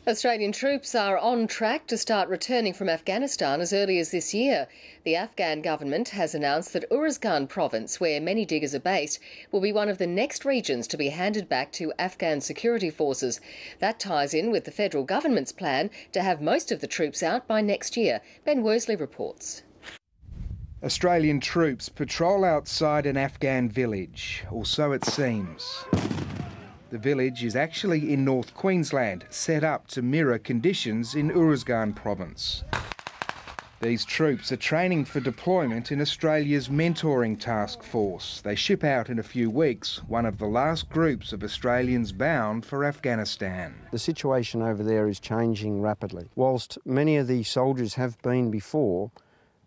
Australian troops are on track to start returning from Afghanistan as early as this year. The Afghan government has announced that Uruzgan Province, where many diggers are based, will be one of the next regions to be handed back to Afghan security forces. That ties in with the federal government's plan to have most of the troops out by next year. Ben Worsley reports. Australian troops patrol outside an Afghan village, or so it seems. The village is actually in North Queensland, set up to mirror conditions in Uruzgan Province. These troops are training for deployment in Australia's mentoring task force. They ship out in a few weeks, one of the last groups of Australians bound for Afghanistan. The situation over there is changing rapidly. Whilst many of these soldiers have been before,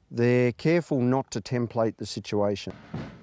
they're careful not to template the situation.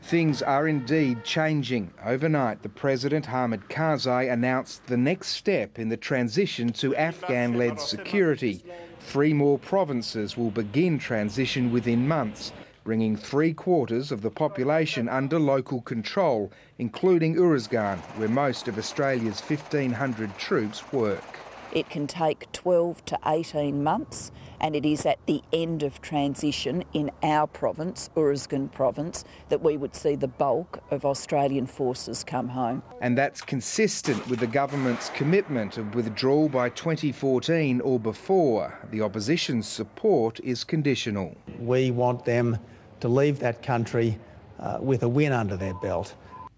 Things are indeed changing. Overnight, the President, Hamid Karzai, announced the next step in the transition to Afghan-led security. 3 more provinces will begin transition within months, bringing 3/4 of the population under local control, including Uruzgan, where most of Australia's 1,500 troops work. It can take 12 to 18 months, and it is at the end of transition in our province, Uruzgan Province, that we would see the bulk of Australian forces come home. And that's consistent with the government's commitment of withdrawal by 2014 or before. The opposition's support is conditional. We want them to leave that country with a win under their belt.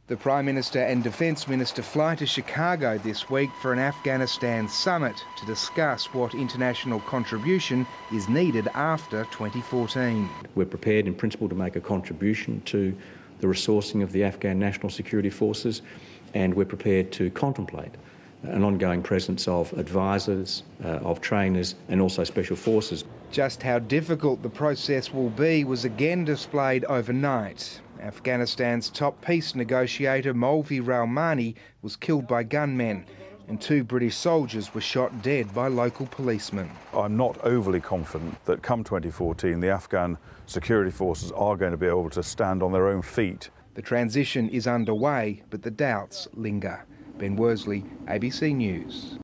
The Prime Minister and Defence Minister fly to Chicago this week for an Afghanistan summit to discuss what international contribution is needed after 2014. We're prepared in principle to make a contribution to the resourcing of the Afghan National Security Forces, and we're prepared to contemplate an ongoing presence of advisors, of trainers and also special forces. Just how difficult the process will be was again displayed overnight. Afghanistan's top peace negotiator Molvi Rahmani was killed by gunmen, and 2 British soldiers were shot dead by local policemen. I'm not overly confident that come 2014 the Afghan security forces are going to be able to stand on their own feet. The transition is underway, but the doubts linger. Ben Worsley, ABC News.